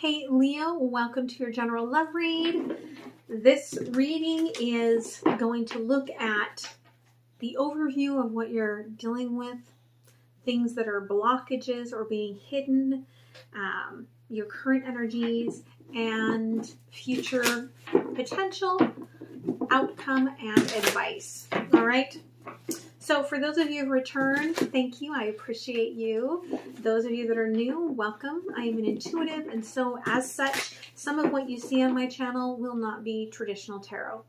Okay, Leo, welcome to your general love read. This reading is going to look at the overview of what you're dealing with, things that are blockages or being hidden, your current energies, and future potential outcome and advice. All right. So for those of you who returned, thank you. I appreciate you. Those of you that are new, welcome. I am an intuitive, and so as such, some of what you see on my channel will not be traditional tarot.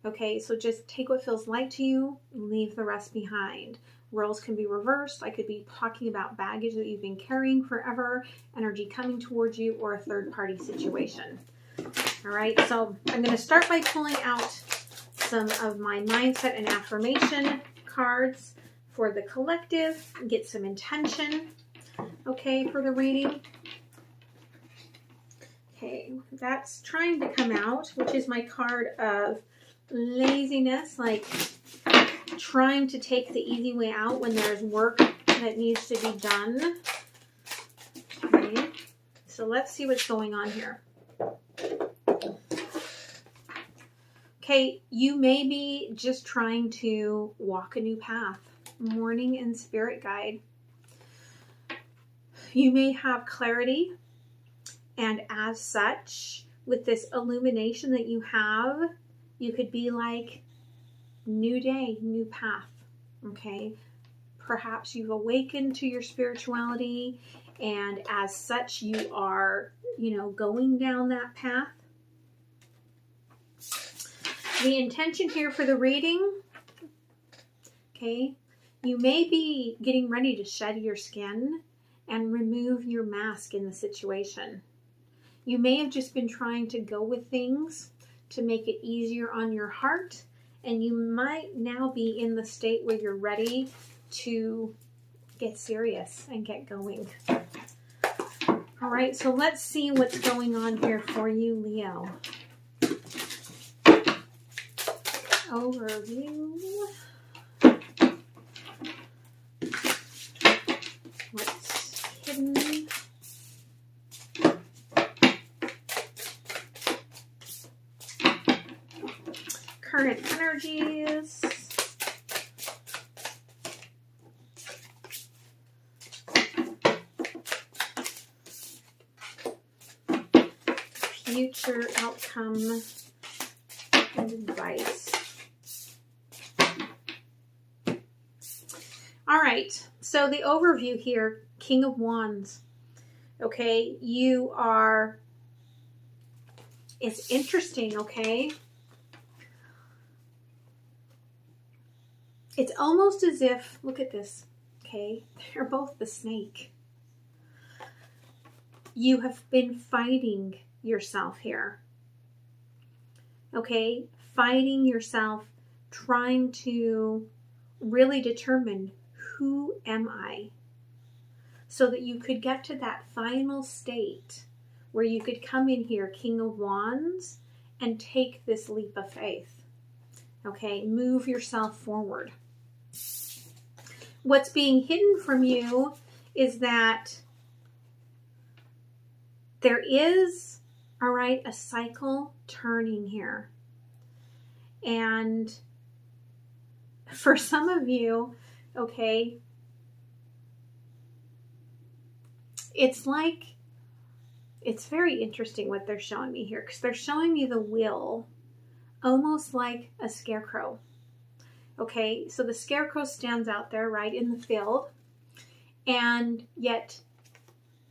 Okay, so just take what feels light to you, leave the rest behind. Roles can be reversed. I could be talking about baggage that you've been carrying forever, energy coming towards you, or a third-party situation. All right, so I'm going to start by pulling out some of my mindset and affirmation cards for the collective, get some intention, okay, for the reading. Okay, that's trying to come out, which is my card of laziness, like trying to take the easy way out when there's work that needs to be done. Okay, so let's see what's going on here. Okay, you may be just trying to walk a new path. Morning and spirit guide. You may have clarity, and as such, with this illumination that you have, you could be like, new day, new path. Okay, perhaps you've awakened to your spirituality, and as such, you are, going down that path. The intention here for the reading, okay, you may be getting ready to shed your skin and remove your mask in the situation. You may have just been trying to go with things to make it easier on your heart, and you might now be in the state where you're ready to get serious and get going. All right, so let's see what's going on here for you, Leo. Overview. What's hidden? Current energies. Future outcome and advice. All right, so the overview here, King of Wands. Okay, it's interesting, okay? It's almost as if, look at this, okay? They're both the snake. You have been fighting yourself here, okay? Fighting yourself, trying to really determine, who am I? So that you could get to that final state where you could come in here, King of Wands, and take this leap of faith. Okay, move yourself forward. What's being hidden from you is that there is, all right, a cycle turning here. And for some of you, okay, it's very interesting what they're showing me here, because they're showing me the wheel almost like a scarecrow. Okay, so the scarecrow stands out there, right, in the field, and yet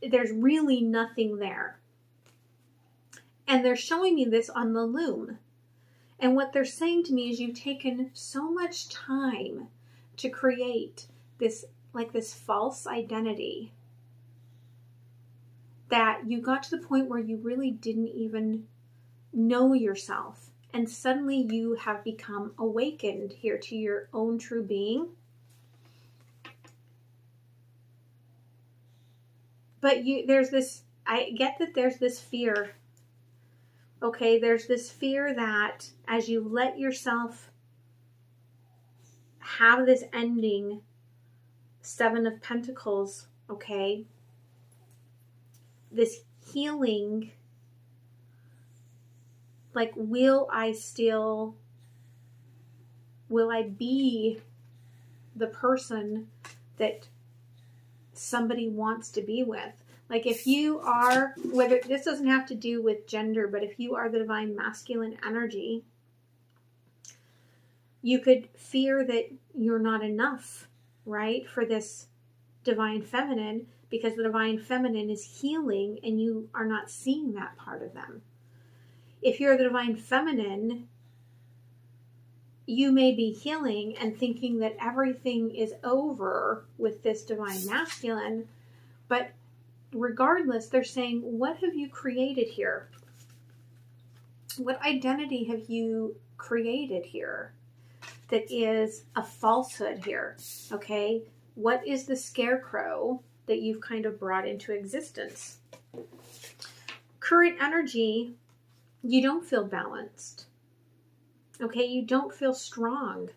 there's really nothing there. And they're showing me this on the loom. And what they're saying to me is, you've taken so much time to create this false identity that you got to the point where you really didn't even know yourself. And suddenly you have become awakened here to your own true being. But I get that there's this fear. Okay, there's this fear that as you let yourself have this ending, Seven of Pentacles, okay, this healing, like, will I be the person that somebody wants to be with? Like, if you are, whether this doesn't have to do with gender, but if you are the divine masculine energy, you could fear that you're not enough, right, for this divine feminine, because the divine feminine is healing and you are not seeing that part of them. If you're the divine feminine, you may be healing and thinking that everything is over with this divine masculine, but regardless, they're saying, what have you created here? What identity have you created here that is a falsehood here? Okay, what is the scarecrow that you've kind of brought into existence? Current energy, you don't feel balanced. Okay, you don't feel strong.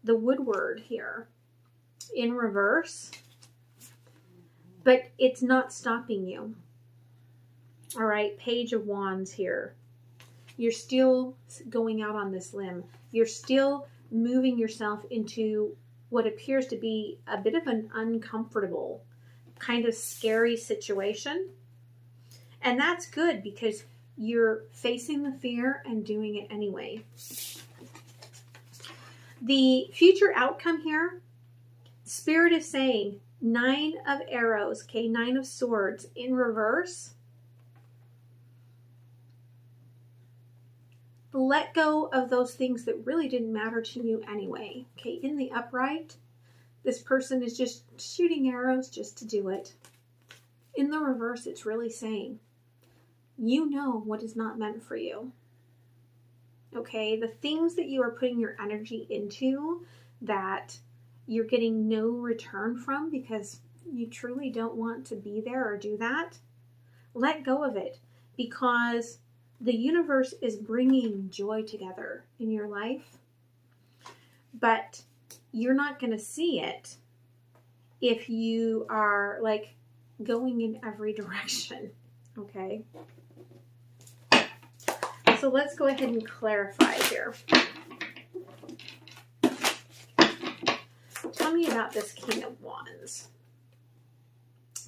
The Woodward here in reverse, but it's not stopping you. All right, Page of Wands here. You're still going out on this limb. You're still moving yourself into what appears to be a bit of an uncomfortable, kind of scary situation. And that's good because you're facing the fear and doing it anyway. The future outcome here, Spirit is saying 9 of arrows, okay, 9 of swords in reverse. Let go of those things that really didn't matter to you anyway. Okay, in the upright, this person is just shooting arrows just to do it. In the reverse, it's really saying, you know what is not meant for you. Okay, the things that you are putting your energy into that you're getting no return from because you truly don't want to be there or do that, let go of it, because the universe is bringing joy together in your life, but you're not going to see it if you are like going in every direction. Okay, so let's go ahead and clarify here. Tell me about this King of Wands.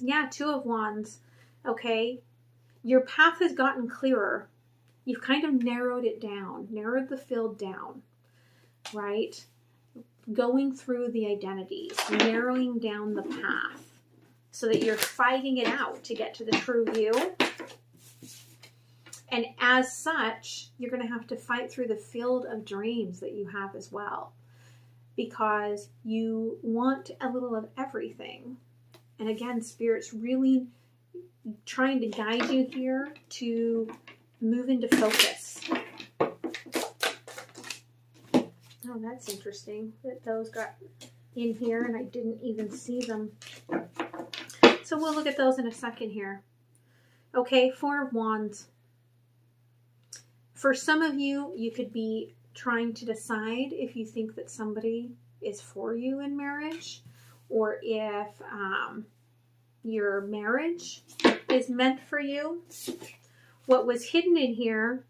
Yeah, 2 of Wands. Okay, your path has gotten clearer. You've kind of narrowed it down, narrowed the field down, right? Going through the identities, narrowing down the path so that you're fighting it out to get to the true you. And as such, you're going to have to fight through the field of dreams that you have as well, because you want a little of everything. And again, Spirit's really trying to guide you here to move into focus. Oh, that's interesting that those got in here and I didn't even see them. So we'll look at those in a second here. Okay, 4 of Wands. For some of you, you could be trying to decide if you think that somebody is for you in marriage, or if your marriage is meant for you. What was hidden in here,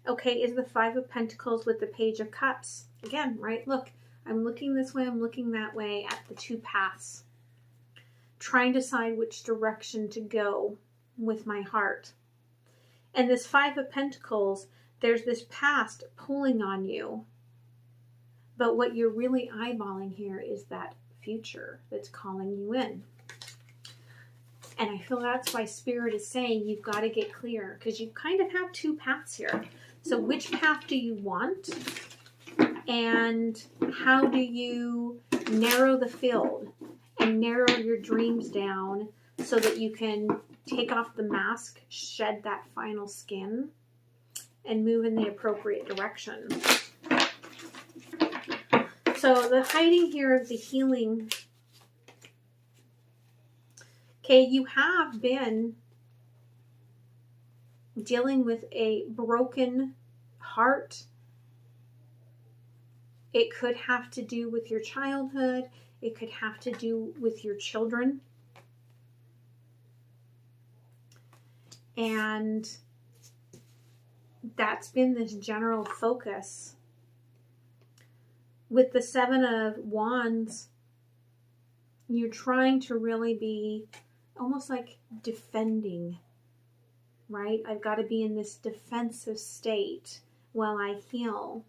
okay, is the 5 of Pentacles with the Page of Cups. Again, right, look, I'm looking this way, I'm looking that way at the 2 paths, trying to decide which direction to go with my heart. And this 5 of Pentacles, there's this past pulling on you. But what you're really eyeballing here is that future that's calling you in. And I feel that's why Spirit is saying you've got to get clear, because you kind of have 2 paths here. So which path do you want? And how do you narrow the field and narrow your dreams down so that you can take off the mask, shed that final skin, and move in the appropriate direction? So the hiding here of the healing. Okay, you have been dealing with a broken heart. It could have to do with your childhood. It could have to do with your children. And that's been this general focus. With the Seven of Wands, you're trying to really be almost like defending, right? I've got to be in this defensive state while I heal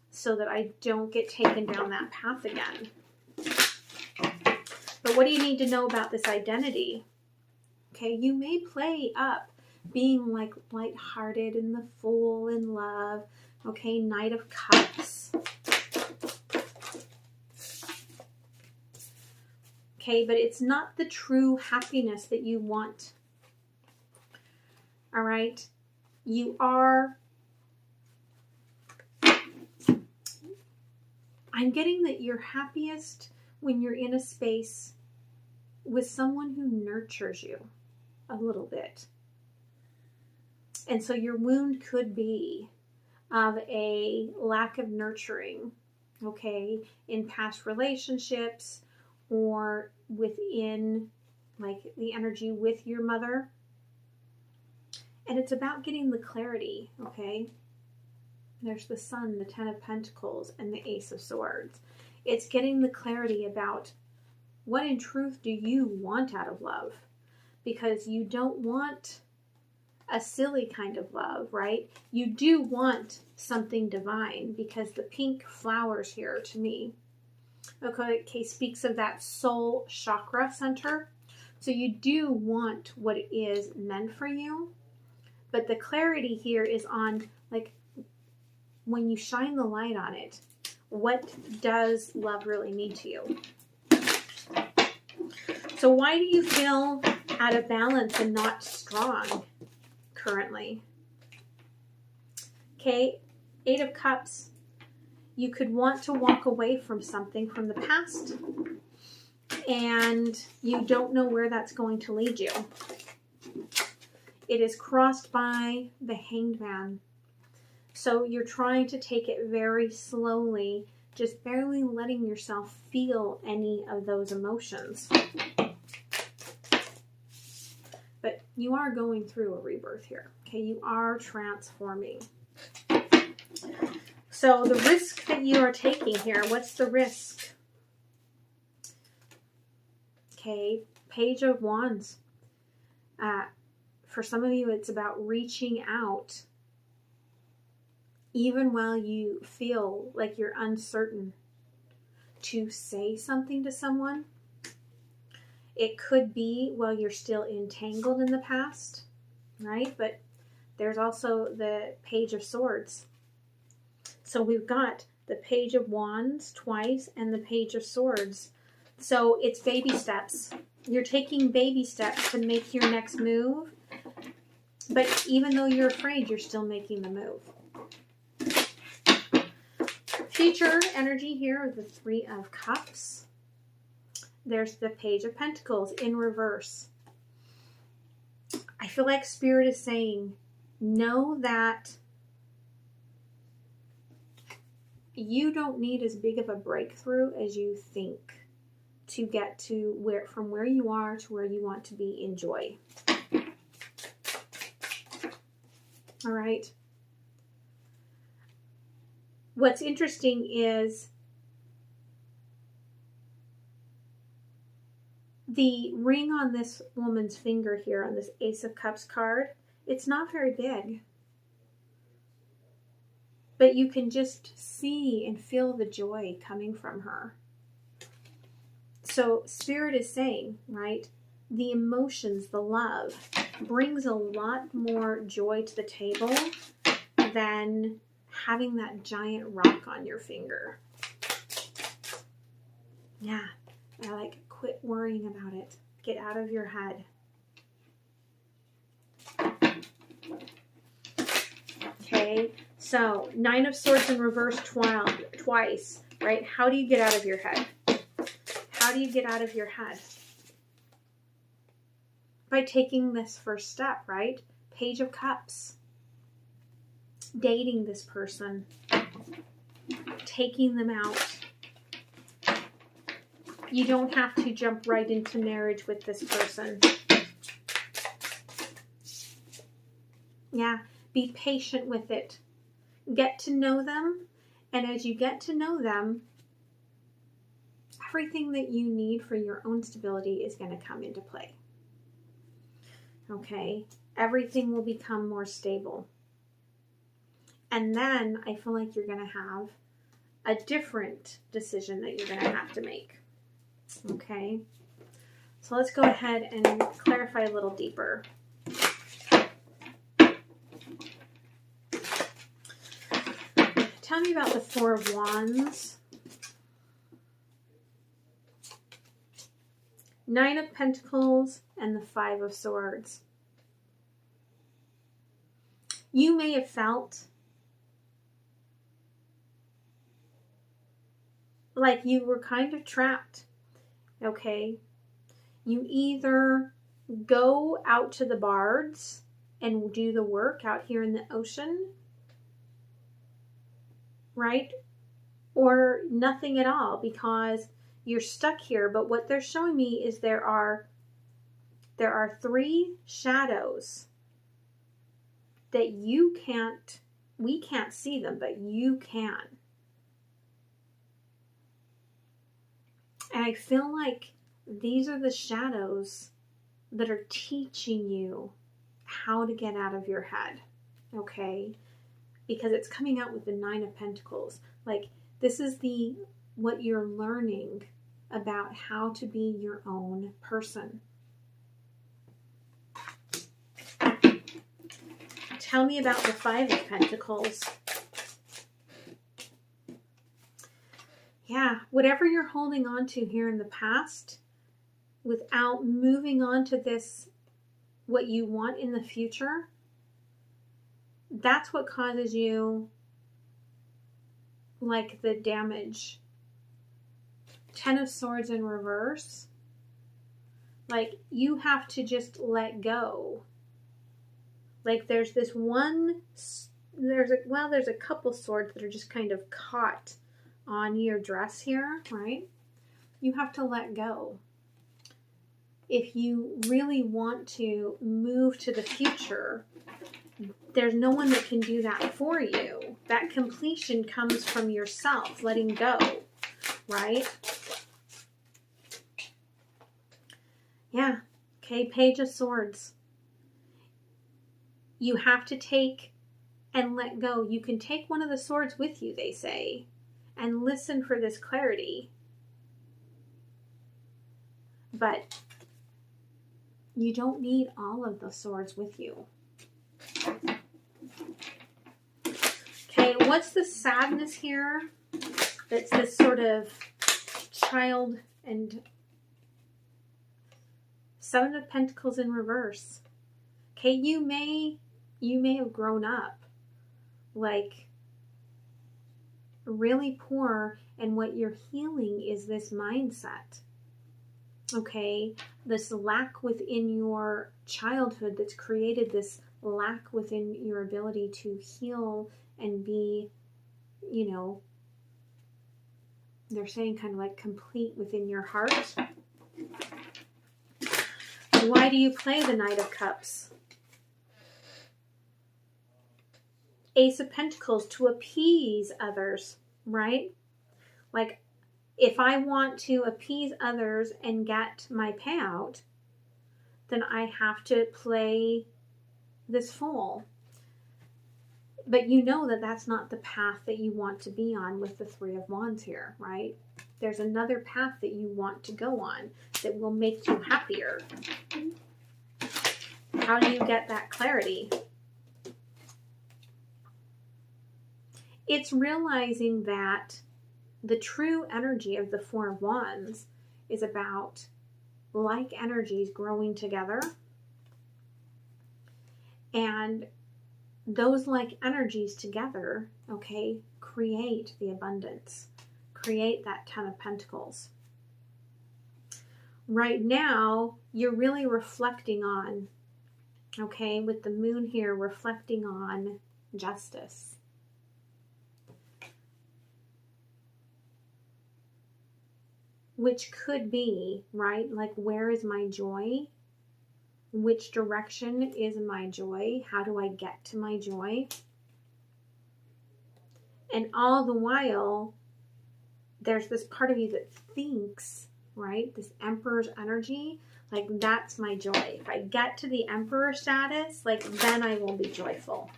so that I don't get taken down that path again. But what do you need to know about this identity? Okay, you may play up being like lighthearted and the Fool in love. Okay, Knight of Cups. Okay, but it's not the true happiness that you want. All right, you are. I'm getting that you're happiest when you're in a space with someone who nurtures you a little bit. And so your wound could be of a lack of nurturing, okay, in past relationships or within like the energy with your mother. And it's about getting the clarity, okay? There's the Sun, the Ten of Pentacles, and the Ace of Swords. It's getting the clarity about what in truth do you want out of love? Because you don't want a silly kind of love, right? You do want something divine, because the pink flowers here to me, okay, speaks of that soul chakra center. So you do want what it is meant for you. But the clarity here is on, like, when you shine the light on it, what does love really mean to you? So why do you feel out of balance and not strong currently? Okay, Eight of Cups. You could want to walk away from something from the past, and you don't know where that's going to lead you. It is crossed by the Hanged Man. So you're trying to take it very slowly, just barely letting yourself feel any of those emotions. But you are going through a rebirth here. Okay, you are transforming. So the risk that you are taking here, what's the risk? Okay, Page of Wands. For some of you, it's about reaching out even while you feel like you're uncertain to say something to someone. It could be while you're still entangled in the past, right? But there's also the Page of Swords. So we've got the Page of Wands twice and the Page of Swords. So it's baby steps. You're taking baby steps to make your next move. But even though you're afraid, you're still making the move. Future energy here, the Three of Cups. There's the Page of Pentacles in reverse. I feel like Spirit is saying, know that you don't need as big of a breakthrough as you think to get to from where you are to where you want to be in joy. All right. What's interesting is the ring on this woman's finger here on this Ace of Cups card. It's not very big, but you can just see and feel the joy coming from her. So Spirit is saying, right, the emotions, the love brings a lot more joy to the table than having that giant rock on your finger. Yeah, I like, quit worrying about it. Get out of your head. Okay, so Nine of Swords in reverse twice, right? How do you get out of your head? How do you get out of your head? By taking this first step, right? Page of Cups. Dating this person. Taking them out. You don't have to jump right into marriage with this person. Yeah, be patient with it. Get to know them, and as you get to know them, everything that you need for your own stability is going to come into play. Okay? Everything will become more stable. And then I feel like you're going to have a different decision that you're going to have to make. Okay? So let's go ahead and clarify a little deeper. Tell me about the Four of Wands, Nine of Pentacles, and the Five of Swords. You may have felt like you were kind of trapped, okay? You either go out to the bards and do the work out here in the ocean, right? Or nothing at all because you're stuck here. But what they're showing me is there are three shadows that we can't see them, but you can. And I feel like these are the shadows that are teaching you how to get out of your head, okay? Because it's coming out with the Nine of Pentacles. Like, this is what you're learning about how to be your own person. Tell me about the Five of Pentacles. Yeah, whatever you're holding on to here in the past, without moving on to this, what you want in the future, that's what causes you, like, the damage. Ten of Swords in reverse. Like, you have to just let go. Like, there's this one, there's a couple swords that are just kind of caught on your dress here, right? You have to let go. If you really want to move to the future, there's no one that can do that for you. That completion comes from yourself, letting go, right? Yeah. Okay, Page of Swords. You have to take and let go. You can take one of the swords with you, they say, and listen for this clarity. But you don't need all of the swords with you. Okay, what's the sadness here? That's this sort of child and Seven of Pentacles in reverse. Okay, you may have grown up like really poor, and what you're healing is this mindset. Okay, this lack within your childhood that's created this lack within your ability to heal and be, you know, they're saying kind of like complete within your heart. Why do you play the Knight of Cups? Ace of Pentacles, to appease others, right? Like, if I want to appease others and get my payout, then I have to play this fool. But you know that that's not the path that you want to be on with the Three of Wands here, right? There's another path that you want to go on that will make you happier. How do you get that clarity? It's realizing that the true energy of the Four of Wands is about like energies growing together. And those like energies together, okay, create the abundance. Create that Ten of Pentacles. Right now, you're really reflecting on, okay, with the moon here, reflecting on justice. Which could be, right, like, where is my joy? Which direction is my joy? How do I get to my joy? And all the while, there's this part of you that thinks, right? This Emperor's energy, like that's my joy. If I get to the Emperor status, like then I will be joyful.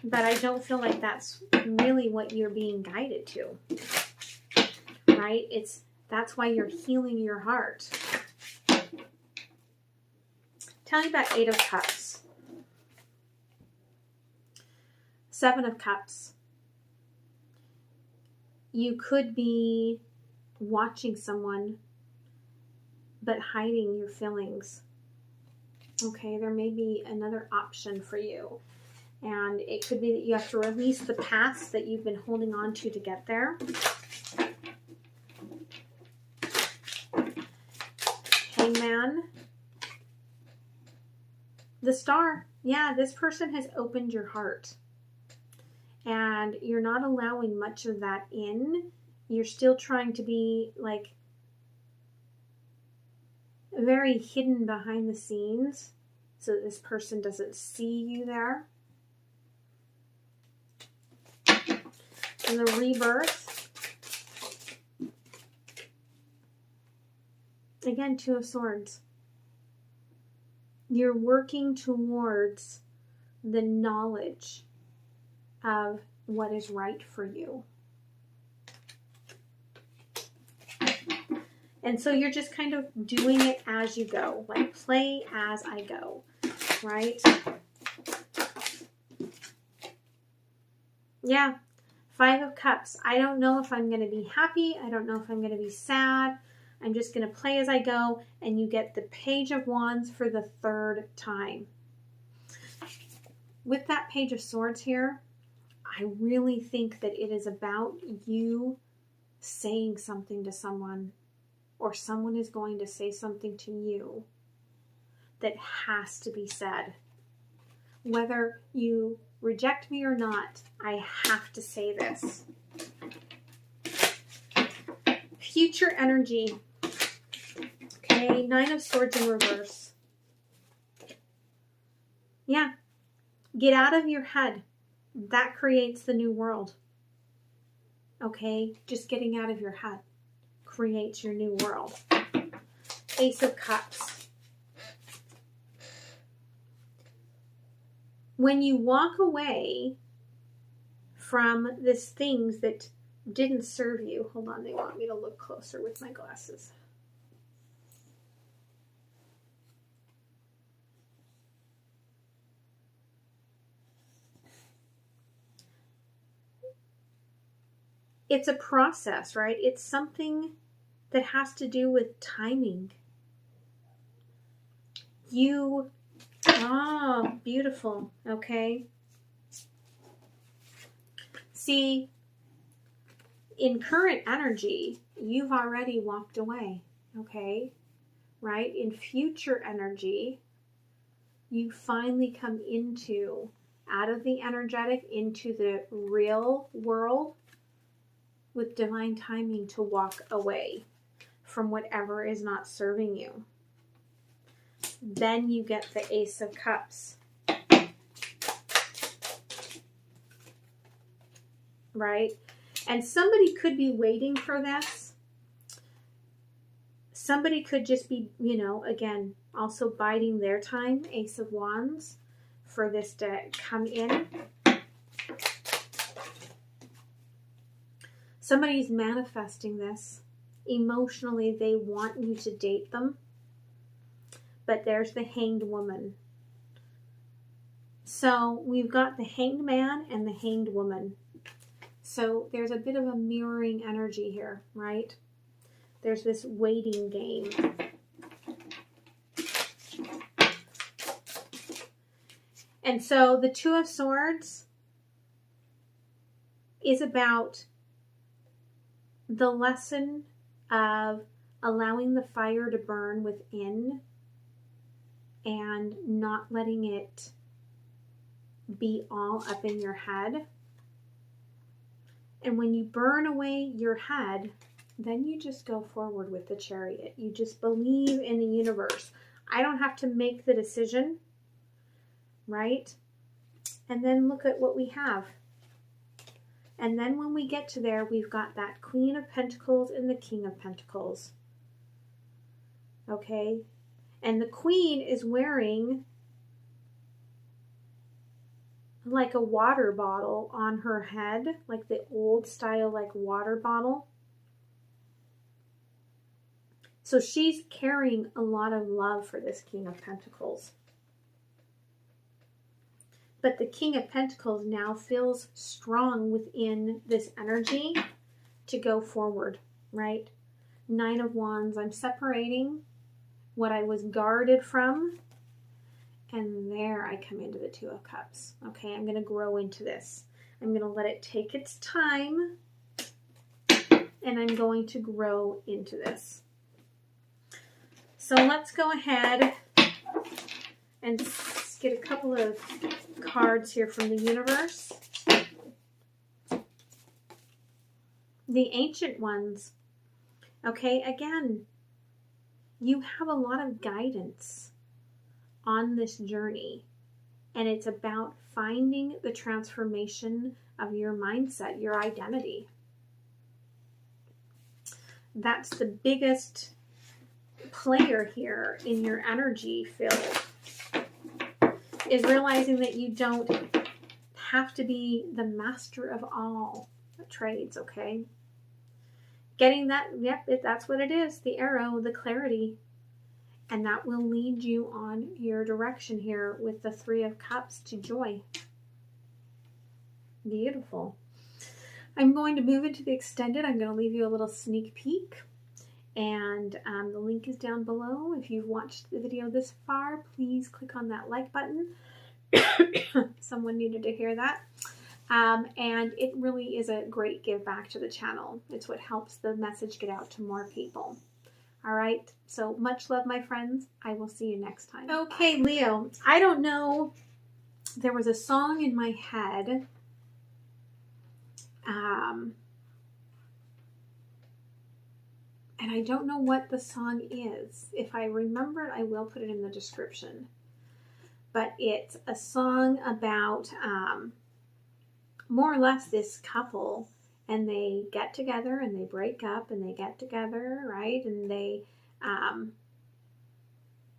But I don't feel like that's really what you're being guided to, right? That's why you're healing your heart. Tell me about 8 of Cups. 7 of Cups. You could be watching someone but hiding your feelings. Okay, there may be another option for you. And it could be that you have to release the past that you've been holding on to get there. Hangman. The Star. Yeah, this person has opened your heart. And you're not allowing much of that in. You're still trying to be like very hidden behind the scenes so that this person doesn't see you there. And the Rebirth. Again, 2 of Swords. You're working towards the knowledge of what is right for you. And so you're just kind of doing it as you go, like play as I go, right? Yeah, 5 of Cups. I don't know if I'm going to be happy. I don't know if I'm going to be sad. I'm just going to play as I go. And you get the Page of Wands for the 3rd time. With that Page of Swords here, I really think that it is about you saying something to someone, or someone is going to say something to you that has to be said. Whether you reject me or not, I have to say this. Future energy. Okay, 9 of Swords in reverse. Yeah, get out of your head. That creates the new world. Okay, just getting out of your head creates your new world. Ace of Cups. When you walk away from these things that didn't serve you, hold on, they want me to look closer with my glasses. It's a process, right? It's something that has to do with timing. Beautiful, okay? See, in current energy, you've already walked away, okay? Right? In future energy, you finally come out of the energetic into the real world with divine timing to walk away from whatever is not serving you. Then you get the Ace of Cups. Right? And somebody could be waiting for this. Somebody could just be, again, also biding their time, Ace of Wands, for this to come in. Somebody's manifesting this. Emotionally, they want you to date them. But there's the Hanged Woman. So we've got the Hanged Man and the Hanged Woman. So there's a bit of a mirroring energy here, right? There's this waiting game. And so the Two of Swords is about the lesson of allowing the fire to burn within and not letting it be all up in your head. And when you burn away your head, then you just go forward with the Chariot. You just believe in the universe. I don't have to make the decision, right? And then look at what we have. And then when we get to there, we've got that Queen of Pentacles and the King of Pentacles. Okay? And the Queen is wearing like a water bottle on her head, like the old style, like water bottle. So she's carrying a lot of love for this King of Pentacles. But the King of Pentacles now feels strong within this energy to go forward, right? Nine of Wands, I'm separating what I was guarded from. And there I come into the Two of Cups. Okay, I'm going to grow into this. I'm going to let it take its time. And I'm going to grow into this. So let's go ahead and get a couple of cards here from the universe. The Ancient Ones. Okay, again, you have a lot of guidance on this journey, and it's about finding the transformation of your mindset, your identity. That's the biggest player here in your energy field, is realizing that you don't have to be the master of all trades, okay? Getting that, yep, that's what it is, the arrow, the clarity. And that will lead you on your direction here with the Three of Cups to joy. Beautiful. I'm going to move into the extended. I'm going to leave you a little sneak peek. And the link is down below. If you've watched the video this far, please click on that like button. Someone needed to hear that. And it really is a great give back to the channel. It's what helps the message get out to more people. All right, so much love, my friends. I will see you next time. Okay, Leo, I don't know. There was a song in my head. And I don't know what the song is. If I remember it, I will put it in the description. But it's a song about more or less this couple. And they get together and they break up and they get together, right? And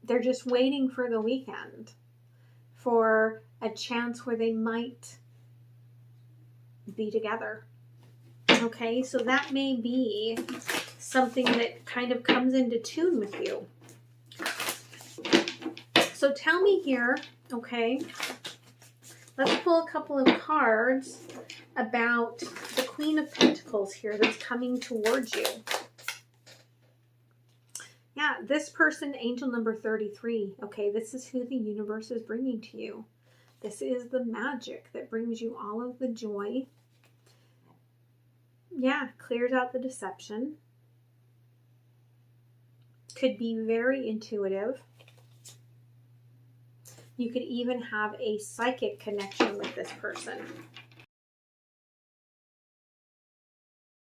they're just waiting for the weekend for a chance where they might be together. Okay, so that may be something that kind of comes into tune with you. So tell me here, okay, let's pull a couple of cards about the Queen of Pentacles here that's coming towards you. Yeah, this person, angel number 33. Okay, this is who the universe is bringing to you. This is the magic that brings you all of the joy. Yeah, clears out the deception. Could be very intuitive. You could even have a psychic connection with this person.